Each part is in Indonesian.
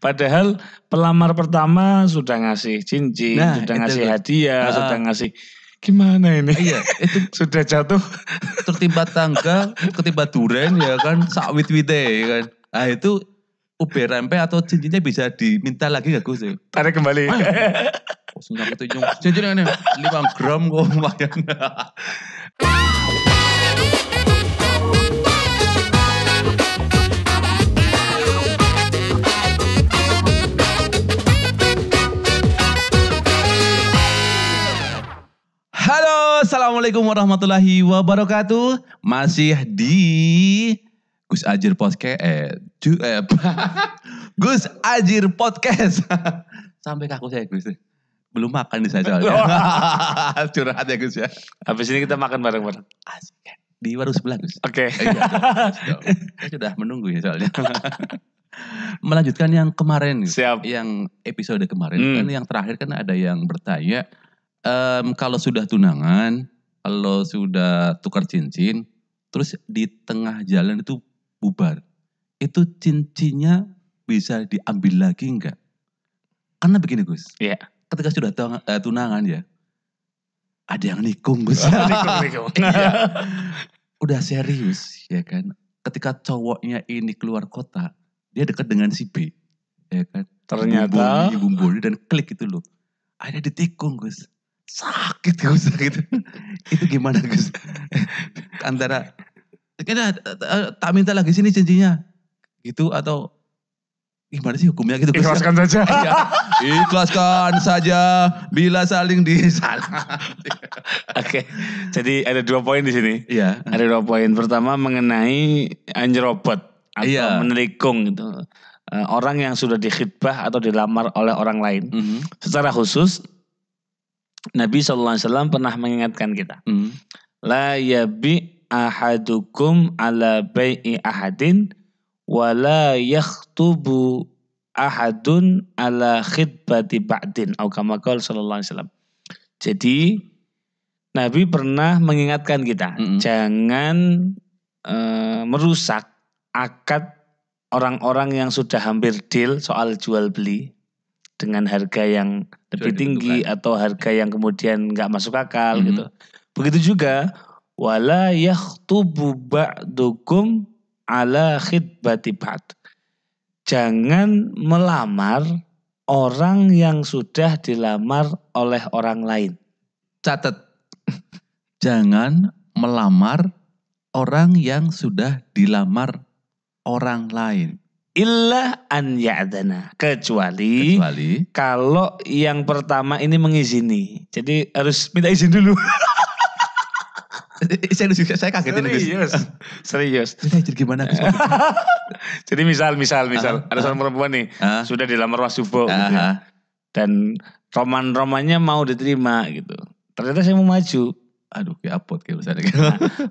Padahal pelamar pertama sudah ngasih cincin, sudah ngasih hadiah, sudah ngasih gimana ini? Iya, itu sudah jatuh tertimpa tangga, ketimpa duren ya kan, sawit-wite ya kan. Ah itu rempe atau cincinnya bisa diminta lagi gak Gus? Tarik kembali. Sudah itu cincinnya ini 5 gram kok lumayan. Halo, assalamualaikum warahmatullahi wabarakatuh. Masih di Gus Ajir Podcast. Gus Ajir Podcast. Sampai kaku saya Gus. Belum makan nih saya soalnya. Curhat ya Gus ya. Habis ini kita makan bareng-bareng. Asik. Di warung sebelah Gus. Oke. Saya sudah menunggu ya soalnya. Melanjutkan yang kemarin. Siap. Yang episode kemarin. Kan yang terakhir kan ada yang bertanya. Kalau sudah tunangan, kalau sudah tukar cincin, terus di tengah jalan itu bubar. Itu cincinnya bisa diambil lagi enggak? Karena begini Gus. Iya. Ketika sudah tunangan ya, ada yang nikung Gus. Nikung. Iya. Udah serius ya kan. Ketika cowoknya ini keluar kota, dia dekat dengan si B. Ya kan. Ternyata. Bumbuni dan klik itu loh. Ada ditikung Gus. Sakit Gus. Itu gimana Gus? Antara kita tak minta lagi sini cincinnya. Gitu atau gimana sih hukumnya gitu Gus? Ikhlaskan saja. Ya, ikhlaskan saja bila saling disalah. Oke. Jadi ada 2 poin di sini. Iya. Ada 2 poin. Pertama mengenai anjrobot atau menelikung gitu. Orang yang sudah dikhitbah atau dilamar oleh orang lain. Secara khusus Nabi SAW pernah mengingatkan kita. La yabi ahadukum ala bai'i ahadin wa la yakhtubu ahadun ala khitbati ba'din. Atau kama qala sallallahu alaihi wasallam. Jadi Nabi pernah mengingatkan kita. Jangan merusak akad orang-orang yang sudah hampir deal soal jual beli. Dengan harga yang lebih tinggi atau harga yang kemudian gak masuk akal gitu. Begitu juga wala yakhtubu ba'dukum ala khitbati ba'd. Jangan melamar orang yang sudah dilamar oleh orang lain. Catat. Jangan melamar orang yang sudah dilamar orang lain. Illa an ya'dana. Kecuali kalau yang pertama ini mengizini. Jadi harus minta izin dulu. Saya kagetin Gus. Serius. Minta izin gimana Gus? Jadi misal ada seorang perempuan nih sudah dilamar Mas Subo gitu ya. Dan roman-romannya mau diterima gitu. Ternyata saya mau maju. Aduh kayak apot kayak misalnya.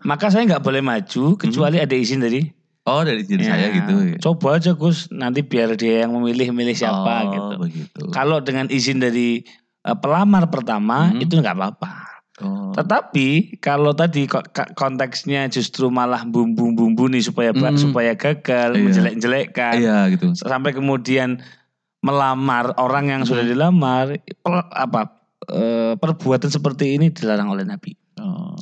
Maka saya gak boleh maju kecuali ada izin dari diri saya gitu. Coba aja Gus, nanti biar dia yang memilih siapa gitu. Begitu. Kalau dengan izin dari pelamar pertama itu nggak apa-apa. Tetapi kalau tadi konteksnya justru malah bumbu-bumbu nih supaya gagal, menjelek-jelekkan. Iya gitu. Sampai kemudian melamar orang yang sudah dilamar, perbuatan seperti ini dilarang oleh Nabi.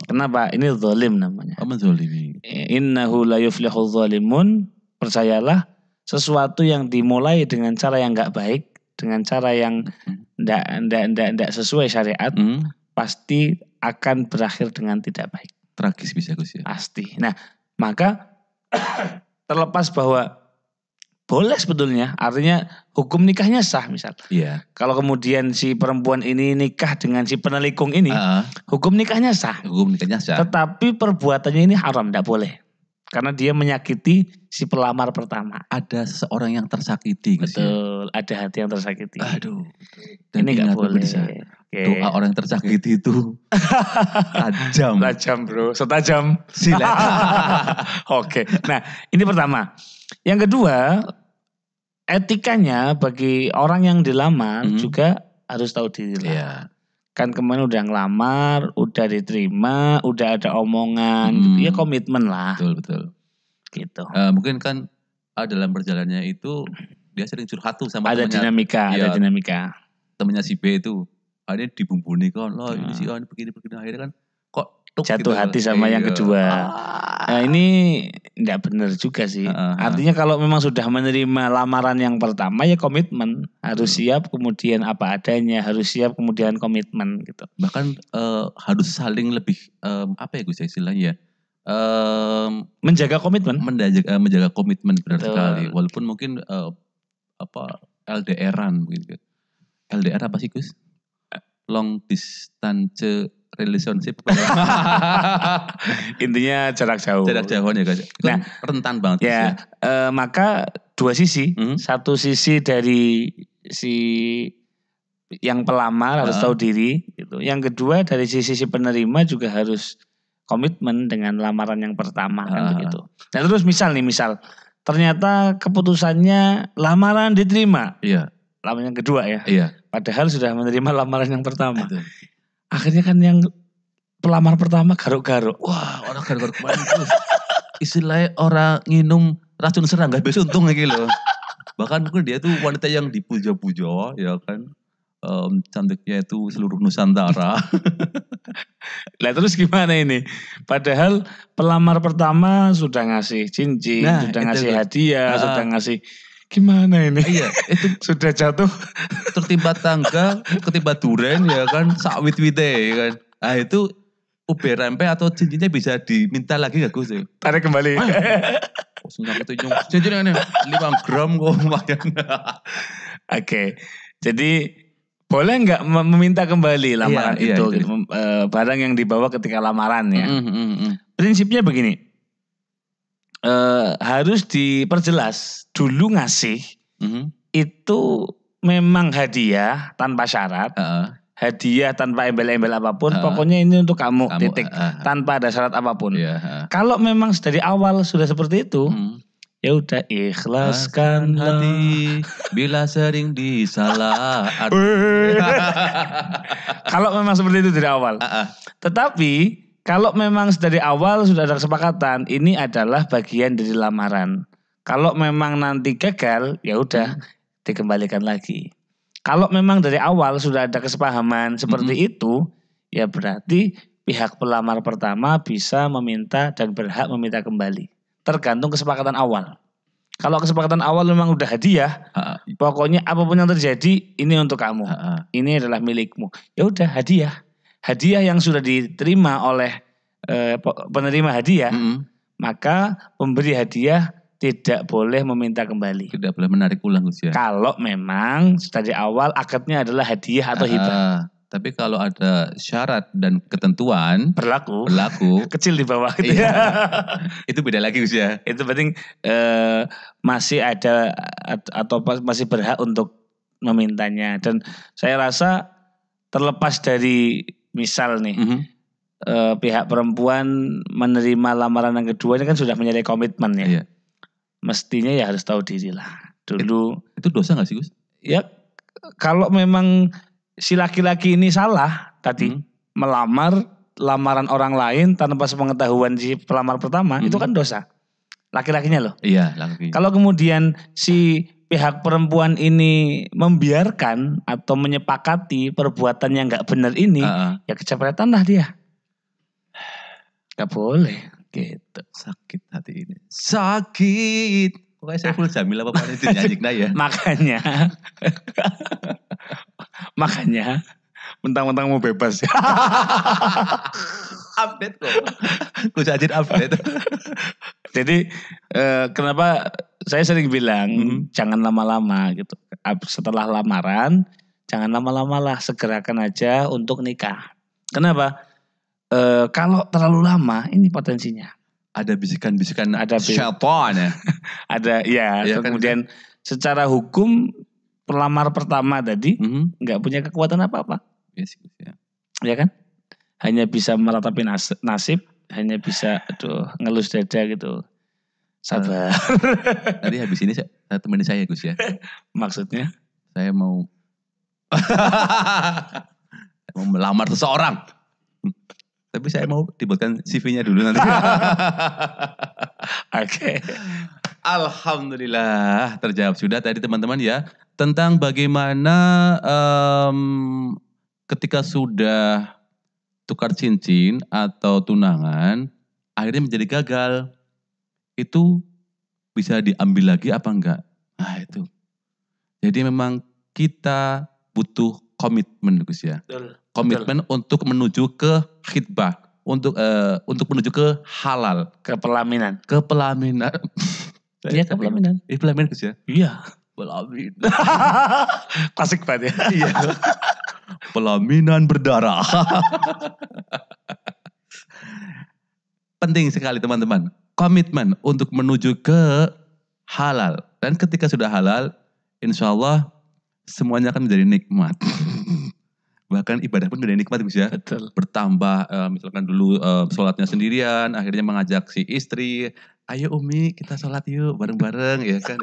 Kenapa? Ini zalim namanya. Menzalimi. Innahu la yuflihul zalimun. Percayalah, sesuatu yang dimulai dengan cara yang enggak baik, dengan cara yang enggak sesuai syariat, pasti akan berakhir dengan tidak baik. Tragis bisa Gus ya. Pasti. Nah, maka terlepas bahwa boleh sebetulnya, artinya hukum nikahnya sah misal. Iya. Kalau kemudian si perempuan ini nikah dengan si penelikung ini, hukum nikahnya sah. Tetapi perbuatannya ini haram, tidak boleh. Karena dia menyakiti si pelamar pertama. Ada seseorang yang tersakiti. Betul, ada hati yang tersakiti. Aduh. Dan ini nggak boleh. Doa orang yang tersakiti itu tajam. Tajam bro, setajam silat. Oke. Nah ini pertama. Yang kedua, etikanya bagi orang yang dilamar juga harus tahu diri lah. Yeah. Kan kemarin udah ngelamar, udah diterima, udah ada omongan, gitu. Ya komitmen lah. Betul. Gitu. Mungkin kan dalam perjalanannya itu dia sering curhat tuh sama ada temennya. dinamika, Iya, ada dinamika. Temennya si B itu. Akhirnya dibumbuni kan, loh ini si A ini begini. Akhirnya kan kok jatuh gitu hati loh. sama yang Iya. kedua. Nah ini enggak benar juga sih. Artinya kalau memang sudah menerima lamaran yang pertama ya komitmen. Harus siap kemudian apa adanya. Harus siap kemudian komitmen gitu. Bahkan harus saling lebih apa ya Gus istilahnya ya. Menjaga komitmen. Menjaga komitmen benar Betul. sekali. Walaupun mungkin LDR-an mungkin. LDR apa sih Gus? Long distance relationship. Intinya jarak jauh. Jarak jauhan ya guys. Nah, rentan banget. Ya, maka dua sisi. Satu sisi dari si yang pelamar harus tahu diri. Gitu. Yang kedua dari sisi si penerima juga harus komitmen dengan lamaran yang pertama kan begitu. Nah terus misal ternyata keputusannya lamaran diterima. Iya. Lamaran yang kedua ya. Iya. Padahal sudah menerima lamaran yang pertama. Akhirnya kan yang pelamar pertama garuk-garuk. Wah, orang garuk-garuk kemarin tuh. Istilahnya orang nginum racun serangga besok untung lagi loh. Bahkan mungkin dia tuh wanita yang dipuja-puja ya kan. Cantiknya itu seluruh Nusantara. Lah terus gimana ini? Padahal pelamar pertama sudah ngasih cincin, sudah ngasih hadiah, sudah ngasih. Gimana ini? Iya, itu sudah jatuh tertimpa tangga, ketimpa duren ya kan, sawit-wite ya kan. Ah itu rempe atau cincinnya bisa diminta lagi gak Gus? Tarik kembali. Cincinnya ini 5 gram kok lumayan. Oke. Jadi boleh nggak meminta kembali lamaran itu? Gitu. Barang yang dibawa ketika lamaran ya. Prinsipnya begini. Harus diperjelas dulu ngasih itu memang hadiah tanpa syarat, hadiah tanpa embel-embel apapun, pokoknya ini untuk kamu titik, tanpa ada syarat apapun. Kalau memang dari awal sudah seperti itu, ya udah ikhlaskan hati bila sering disalah. Kalau memang seperti itu dari awal, tetapi kalau memang dari awal sudah ada kesepakatan, ini adalah bagian dari lamaran. Kalau memang nanti gagal, ya udah dikembalikan lagi. Kalau memang dari awal sudah ada kesepahaman seperti itu, ya berarti pihak pelamar pertama bisa meminta dan berhak meminta kembali. Tergantung kesepakatan awal. Kalau kesepakatan awal memang udah hadiah, pokoknya apapun yang terjadi ini untuk kamu. Ini adalah milikmu. Ya udah hadiah. Hadiah yang sudah diterima oleh penerima hadiah, maka pemberi hadiah tidak boleh meminta kembali. Tidak boleh menarik ulang Gus ya. Kalau memang dari awal akadnya adalah hadiah atau hibah. Tapi kalau ada syarat dan ketentuan berlaku kecil di bawah gitu ya. Itu beda lagi Gus ya. Itu penting masih ada atau masih berhak untuk memintanya. Dan saya rasa terlepas dari misal nih pihak perempuan menerima lamaran yang kedua ini kan sudah menyalahi komitmen ya. Iya. Mestinya ya harus tahu diri lah. Dulu itu dosa gak sih Gus? Ya kalau memang si laki-laki ini salah tadi melamar lamaran orang lain tanpa sepengetahuan si pelamar pertama itu kan dosa. Laki-lakinya loh. Iya, laki. Kalau kemudian si pihak perempuan ini membiarkan atau menyepakati perbuatan yang gak benar ini, ya kecapretan lah dia. Gak boleh gitu. Sakit hati ini. Sakit. Pokoknya saya full Jamil apa-apa itu nyanyikan ya. Makanya mentang-mentang mau bebas ya. Update kok. Gue sajin update. Jadi kenapa saya sering bilang jangan lama-lama gitu. Setelah lamaran jangan lama-lama lah, segerakan aja untuk nikah. Kenapa? Kalau terlalu lama ini potensinya. Ada bisikan-bisikan syaitan ya. Ada ya kemudian kan? Secara hukum pelamar pertama tadi nggak punya kekuatan apa-apa. Yes, ya. Ya kan? Hanya bisa meratapi nasib, hanya bisa ngelus dada gitu. Sabar. Nanti habis ini saya temani saya Gus ya. Maksudnya? Saya mau melamar seseorang. Tapi saya mau dibuatkan CV-nya dulu nanti. Oke. Alhamdulillah terjawab sudah tadi teman-teman ya. Tentang bagaimana ketika sudah tukar cincin atau tunangan akhirnya menjadi gagal. Itu bisa diambil lagi apa enggak? Nah itu. Jadi memang kita butuh komitmen Gus ya. Komitmen untuk menuju ke khitbah. Untuk menuju ke halal. Ke pelaminan. Iya pelaminan. Pelaminan Gus ya? Iya. Pelaminan. Klasik banget ya. Iya. Pelaminan berdarah. Penting sekali teman-teman. Komitmen untuk menuju ke halal. Dan ketika sudah halal, insya Allah semuanya akan menjadi nikmat. Bahkan ibadah pun menjadi nikmat Gus ya. Betul. Bertambah misalkan dulu sholatnya sendirian, akhirnya mengajak si istri, ayo Umi kita sholat yuk bareng-bareng ya kan.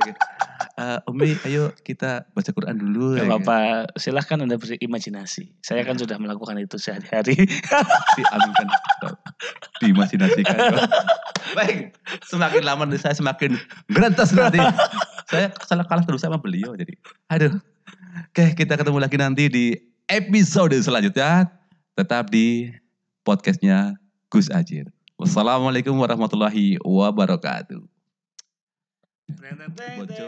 Umi ayo kita baca Quran dulu. Gak apa-apa, silahkan Anda berimajinasi. Saya kan sudah melakukan itu sehari-hari. Diaminkan, diimajinasikan. Baik, semakin lama saya semakin gerentas nanti. Saya salah kalah terus sama beliau jadi. Aduh. Oke, kita ketemu lagi nanti di episode selanjutnya. Tetap di podcastnya Gus Ajir. Wassalamualaikum warahmatullahi wabarakatuh. Bojo.